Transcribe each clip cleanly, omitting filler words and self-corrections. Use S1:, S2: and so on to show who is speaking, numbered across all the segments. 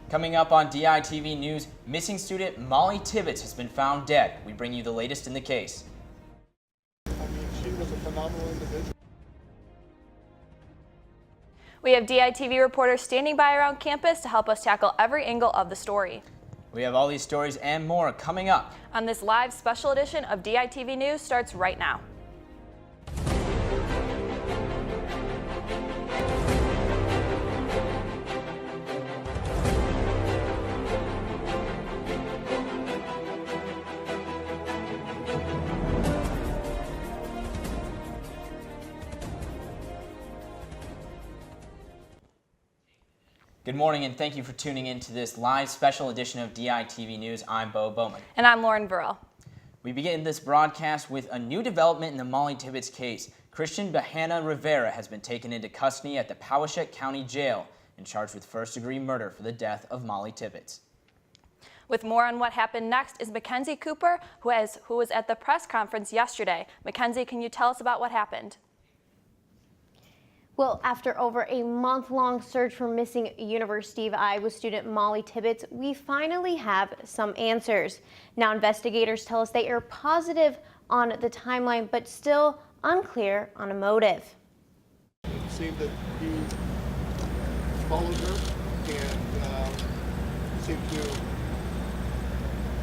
S1: Coming up on DITV News, missing student Mollie Tibbets has been found dead. We bring you the latest in the case.
S2: I mean, she was a phenomenal individual.
S3: We have DITV reporters standing by around campus to help us tackle every angle of the story.
S1: We have all these stories and more coming up
S3: On this live special edition of DITV News starts right now.
S1: Good morning and thank you for tuning in to this live special edition of DITV News. I'm Beau Bowman.
S3: And I'm Vorel.
S1: We begin this broadcast with a new development in the Mollie Tibbets case. Christian Bahana Rivera has been taken into custody at the Austwick County Jail and charged with first-degree murder for the death of Mollie Tibbets.
S3: With more on what happened next is Mackenzy Cooper, who was at the press conference yesterday. Mackenzy, can you tell us about what happened?
S4: Well, after over a month-long search for missing University of Iowa student Mollie Tibbets, we finally have some answers. Now, investigators tell us they are positive on the timeline, but still unclear on a motive.
S2: It seemed that he followed her and seemed to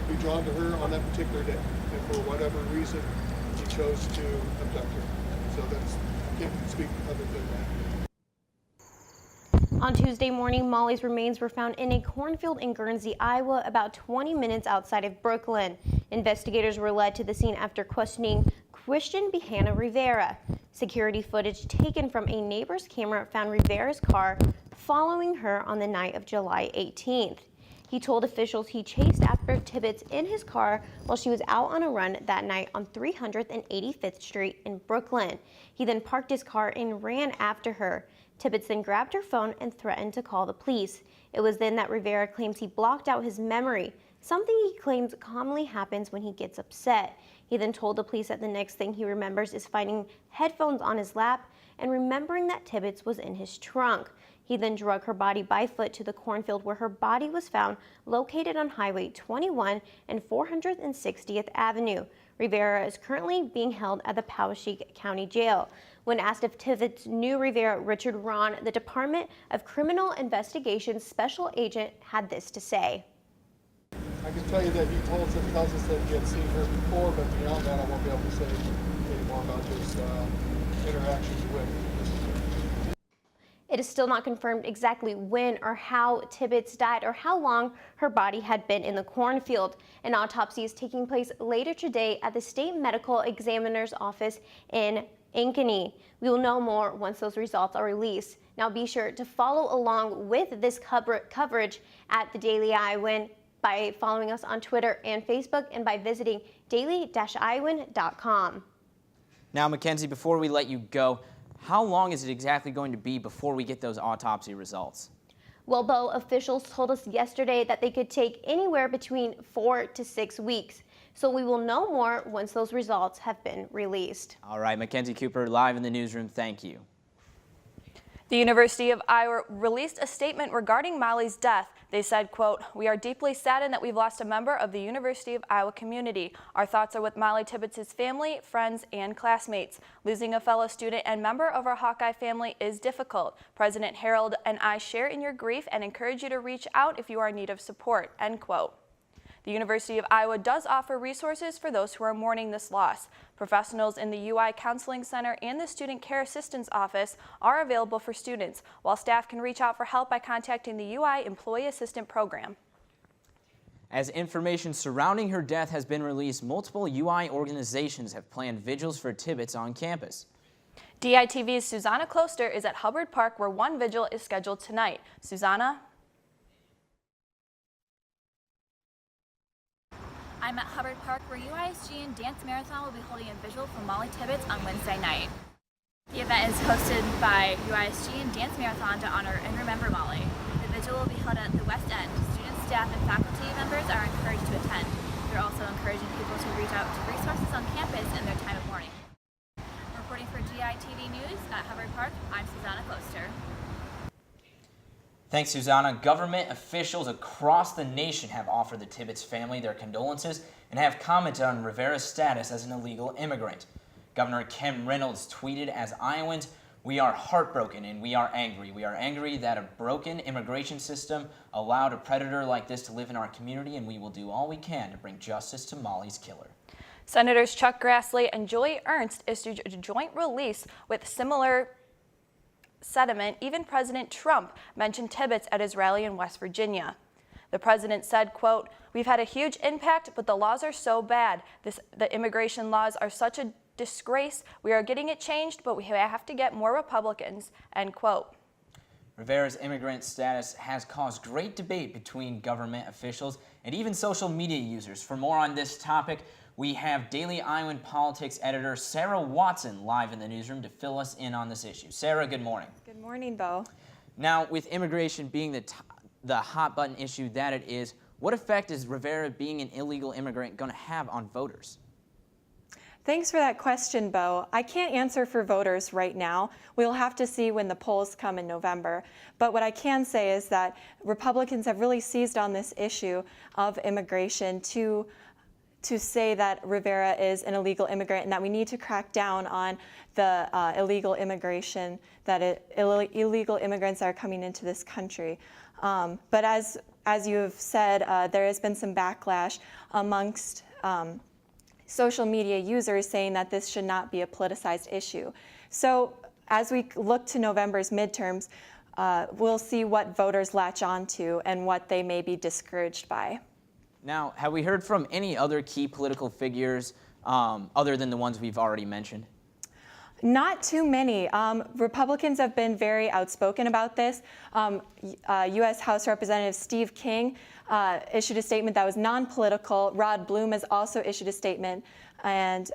S2: be drawn to her on that particular day. And for whatever reason, he chose to abduct her. So I can't speak other than that.
S4: On Tuesday morning, Mollie's remains were found in a cornfield in Guernsey, Iowa, about 20 minutes outside of Brooklyn. Investigators were led to the scene after questioning Christian Bahana Rivera. Security footage taken from a neighbor's camera found Rivera's car following her on the night of July 18th. He told officials he chased after Tibbets in his car while she was out on a run that night on 385th Street in Brooklyn. He then parked his car and ran after her. Tibbets then grabbed her phone and threatened to call the police. It was then that Rivera claims he blocked out his memory, something he claims commonly happens when he gets upset. He then told the police that the next thing he remembers is finding headphones on his lap and remembering that Tibbets was in his trunk. He then drug her body by foot to the cornfield where her body was found, located on Highway 21 and 460th Avenue. Rivera is currently being held at the Austwick County Jail. When asked if Tibbets knew Rivera, Richard Ron, the Department of Criminal Investigations special agent, had this to say.
S2: I can tell you that he tells us that he had seen her before, but beyond that, I won't be able to say any more about his interactions with her.
S4: It is still not confirmed exactly when or how Tibbets died or how long her body had been in the cornfield. An autopsy is taking place later today at the State Medical Examiner's Office in Ankeny. We will know more once those results are released. Now be sure to follow along with this coverage at the Daily Iowan by following us on Twitter and Facebook and by visiting daily-iowan.com.
S1: Now, Mackenzy, before we let you go, how long is it exactly going to be before we get those autopsy results?
S4: Well, Beau, officials told us yesterday that they could take anywhere between 4 to 6 weeks. So we will know more once those results have been released.
S1: All right, Mackenzy Cooper, live in the newsroom. Thank you.
S3: The University of Iowa released a statement regarding Mollie's death. They said, quote, "We are deeply saddened that we've lost a member of the University of Iowa community. Our thoughts are with Mollie Tibbets' family, friends, and classmates. Losing a fellow student and member of our Hawkeye family is difficult. President Harold and I share in your grief and encourage you to reach out if you are in need of support," end quote. The University of Iowa does offer resources for those who are mourning this loss. Professionals in the UI Counseling Center and the Student Care Assistance Office are available for students, while staff can reach out for help by contacting the UI Employee Assistant Program.
S1: As information surrounding her death has been released, multiple UI organizations have planned vigils for Tibbets on campus.
S3: DITV's Susanna Klooster is at Hubbard Park, where one vigil is scheduled tonight. Susanna?
S5: I'm at Hubbard Park, where UISG and Dance Marathon will be holding a vigil for Mollie Tibbets on Wednesday night. The event is hosted by UISG and Dance Marathon to honor and remember Mollie. The vigil will be held at the West End. Students, staff, and faculty members are encouraged to attend. They're also encouraging people to reach out to resources on campus in their time of mourning. Reporting for DITV News at Hubbard Park, I'm Susanna Klooster.
S1: Thanks, Susanna. Government officials across the nation have offered the Tibbets family their condolences and have commented on Rivera's status as an illegal immigrant. Governor Kim Reynolds tweeted, as Iowans, "We are heartbroken and we are angry. We are angry that a broken immigration system allowed a predator like this to live in our community, and we will do all we can to bring justice to Mollie's killer."
S3: Senators Chuck Grassley and Julie Ernst issued a joint release with similar sentiment. Even President Trump mentioned Tibbets at his rally in West Virginia. The president said, quote, "We've had a huge impact, but the laws are so bad. The immigration laws are such a disgrace. We are getting it changed, but we have to get more Republicans," end quote.
S1: Rivera's immigrant status has caused great debate between government officials and even social media users. For more on this topic, we have Daily Iowan Politics editor Sarah Watson live in the newsroom to fill us in on this issue. Sarah, good morning.
S6: Good morning, Beau.
S1: Now, with immigration being the hot button issue that it is, what effect is Rivera being an illegal immigrant going to have on voters?
S6: Thanks for that question, Beau. I can't answer for voters right now. We'll have to see when the polls come in November. But what I can say is that Republicans have really seized on this issue of immigration to say that Rivera is an illegal immigrant and that we need to crack down on the illegal immigration, illegal immigrants that are coming into this country. But as you have said, there has been some backlash amongst social media users saying that this should not be a politicized issue. So as we look to November's midterms, we'll see what voters latch on to and what they may be discouraged by.
S1: Now, have we heard from any other key political figures other than the ones we've already mentioned?
S6: Not too many. Republicans have been very outspoken about this. U.S. House Representative Steve King issued a statement that was non-political. Rod Bloom has also issued a statement. And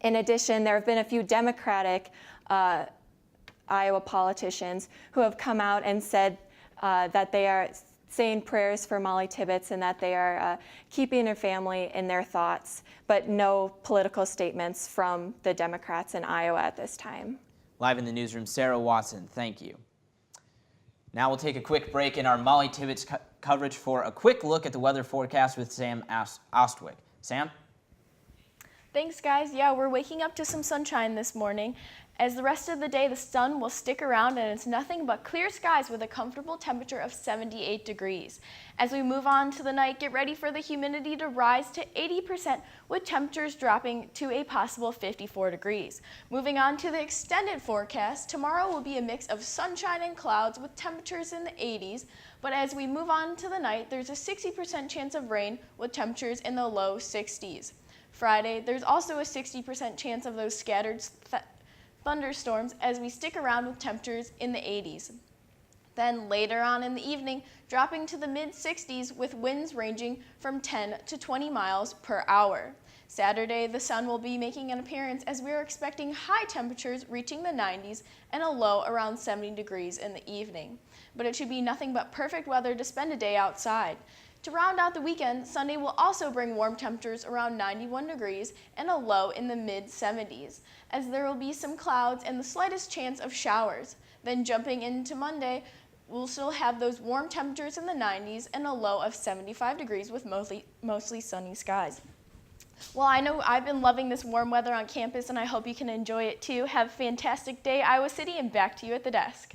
S6: in addition, there have been a few Democratic Iowa politicians who have come out and said that they are saying prayers for Mollie Tibbets and that they are keeping her family in their thoughts, but no political statements from the Democrats in Iowa at this time.
S1: Live in the newsroom, Sarah Watson, thank you. Now we'll take a quick break in our Mollie Tibbets coverage for a quick look at the weather forecast with Sam Austwick. Sam?
S7: Thanks, guys. Yeah, we're waking up to some sunshine this morning. As the rest of the day, the sun will stick around and it's nothing but clear skies with a comfortable temperature of 78 degrees. As we move on to the night, get ready for the humidity to rise to 80% with temperatures dropping to a possible 54 degrees. Moving on to the extended forecast, tomorrow will be a mix of sunshine and clouds with temperatures in the 80s, but as we move on to the night, there's a 60% chance of rain with temperatures in the low 60s. Friday, there's also a 60% chance of those scattered thunderstorms as we stick around with temperatures in the 80s. Then later on in the evening, dropping to the mid-60s with winds ranging from 10 to 20 miles per hour. Saturday, the sun will be making an appearance as we are expecting high temperatures reaching the 90s and a low around 70 degrees in the evening. But it should be nothing but perfect weather to spend a day outside. To round out the weekend, Sunday will also bring warm temperatures around 91 degrees and a low in the mid-70s, as there will be some clouds and the slightest chance of showers. Then jumping into Monday, we'll still have those warm temperatures in the 90s and a low of 75 degrees with mostly sunny skies. Well, I know I've been loving this warm weather on campus and I hope you can enjoy it too. Have a fantastic day, Iowa City, and back to you at the desk.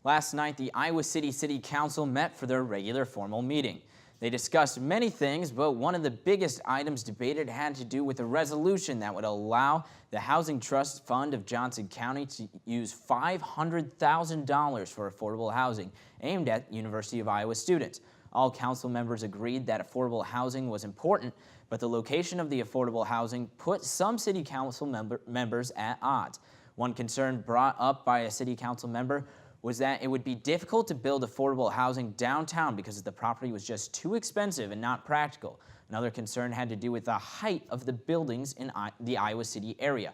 S1: Last night, the Iowa City City Council met for their regular formal meeting. They discussed many things, but one of the biggest items debated had to do with a resolution that would allow the Housing Trust Fund of Johnson County to use $500,000 for affordable housing aimed at University of Iowa students. All council members agreed that affordable housing was important, but the location of the affordable housing put some city council members at odds. One concern brought up by a city council member was that it would be difficult to build affordable housing downtown because the property was just too expensive and not practical. Another concern had to do with the height of the buildings in the Iowa City area.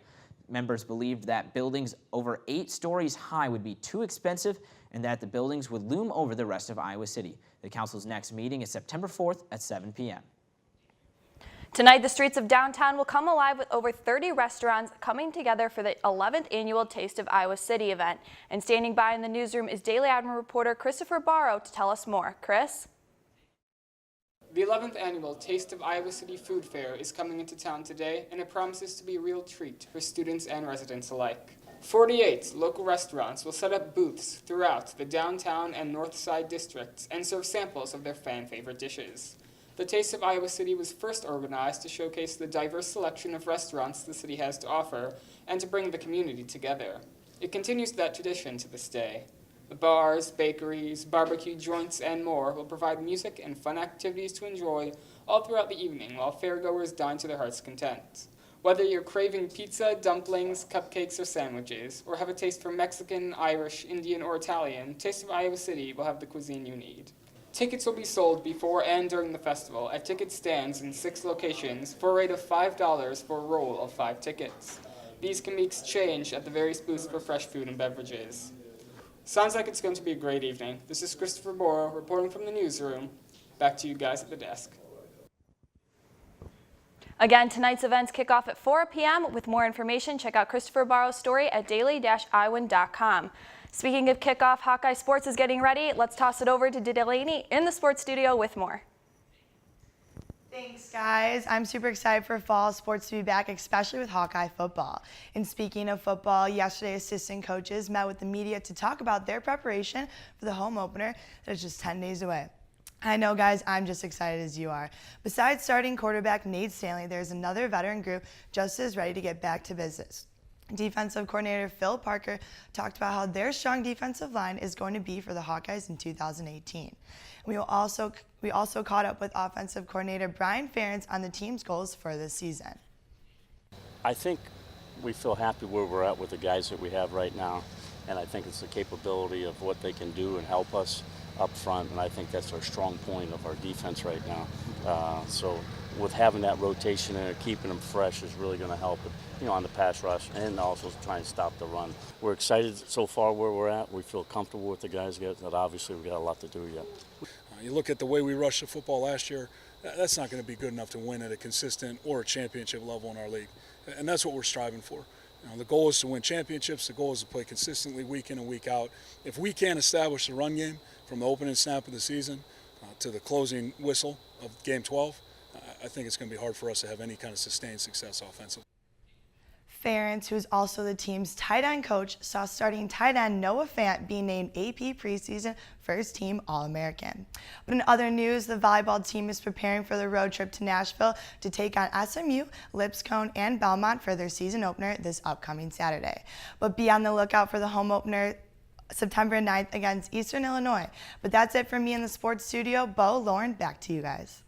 S1: Members believed that buildings over 8 stories high would be too expensive and that the buildings would loom over the rest of Iowa City. The council's next meeting is September 4th at 7 p.m.
S3: Tonight, the streets of downtown will come alive with over 30 restaurants coming together for the 11th annual Taste of Iowa City event. And standing by in the newsroom is Daily Admiral reporter Christopher Barrow to tell us more. Chris?
S8: The 11th annual Taste of Iowa City Food Fair is coming into town today, and it promises to be a real treat for students and residents alike. 48 local restaurants will set up booths throughout the downtown and north side districts and serve samples of their fan-favorite dishes. The Taste of Iowa City was first organized to showcase the diverse selection of restaurants the city has to offer and to bring the community together. It continues that tradition to this day. The bars, bakeries, barbecue joints, and more will provide music and fun activities to enjoy all throughout the evening while fairgoers dine to their heart's content. Whether you're craving pizza, dumplings, cupcakes, or sandwiches, or have a taste for Mexican, Irish, Indian, or Italian, Taste of Iowa City will have the cuisine you need. Tickets will be sold before and during the festival at ticket stands in 6 locations for a rate of $5 for a roll of 5 tickets. These can be exchanged at the various booths for fresh food and beverages. Sounds like it's going to be a great evening. This is Christopher Barrow reporting from the newsroom. Back to you guys at the desk.
S3: Again, tonight's events kick off at 4 p.m. With more information, check out Christopher Barrow's story at daily-iowan.com. Speaking of kickoff, Hawkeye Sports is getting ready. Let's toss it over to Delaney in the sports studio with more.
S9: Thanks, guys. I'm super excited for fall sports to be back, especially with Hawkeye football. And speaking of football, yesterday assistant coaches met with the media to talk about their preparation for the home opener that is just 10 days away. I know, guys, I'm just excited as you are. Besides starting quarterback Nate Stanley, there's another veteran group just as ready to get back to business. Defensive coordinator Phil Parker talked about how their strong defensive line is going to be for the Hawkeyes in 2018. We also caught up with offensive coordinator Brian Ferentz on the team's goals for this season.
S10: I think we feel happy where we're at with the guys that we have right now, and I think it's the capability of what they can do and help us up front, and I think that's our strong point of our defense right now. So with having that rotation and keeping them fresh is really going to help, on the pass rush and also trying to stop the run. We're excited so far where we're at. We feel comfortable with the guys, but obviously we've got a lot to do yet.
S11: You look at the way we rushed the football last year, that's not going to be good enough to win at a consistent or a championship level in our league. And that's what we're striving for. The goal is to win championships. The goal is to play consistently week in and week out. If we can't establish the run game from the opening snap of the season to the closing whistle of game 12, I think it's going to be hard for us to have any kind of sustained success offensively.
S9: Ferentz, who is also the team's tight end coach, saw starting tight end Noah Fant being named AP preseason first team All-American. But in other news, the volleyball team is preparing for the road trip to Nashville to take on SMU, Lipscomb, and Belmont for their season opener this upcoming Saturday. But be on the lookout for the home opener September 9th against Eastern Illinois. But that's it from me in the sports studio. Beau, Lauren, back to you guys.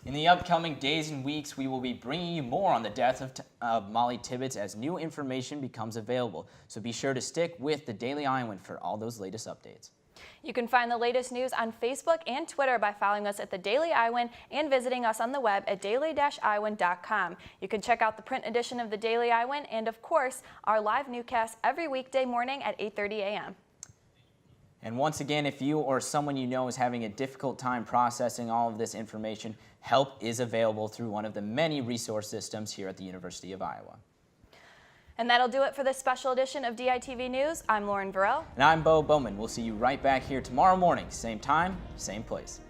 S1: In the upcoming days and weeks, we will be bringing you more on the death of Mollie Tibbets as new information becomes available. So be sure to stick with the Daily Iowan for all those latest updates.
S3: You can find the latest news on Facebook and Twitter by following us at the Daily Iowan and visiting us on the web at daily-iowan.com. You can check out the print edition of the Daily Iowan and, of course, our live newscast every weekday morning at 8:30 a.m.
S1: And once again, if you or someone you know is having a difficult time processing all of this information, help is available through one of the many resource systems here at the University of Iowa.
S3: And that'll do it for this special edition of DITV News. I'm Lauren Vorel.
S1: And I'm Beau Bowman. We'll see you right back here tomorrow morning, same time, same place.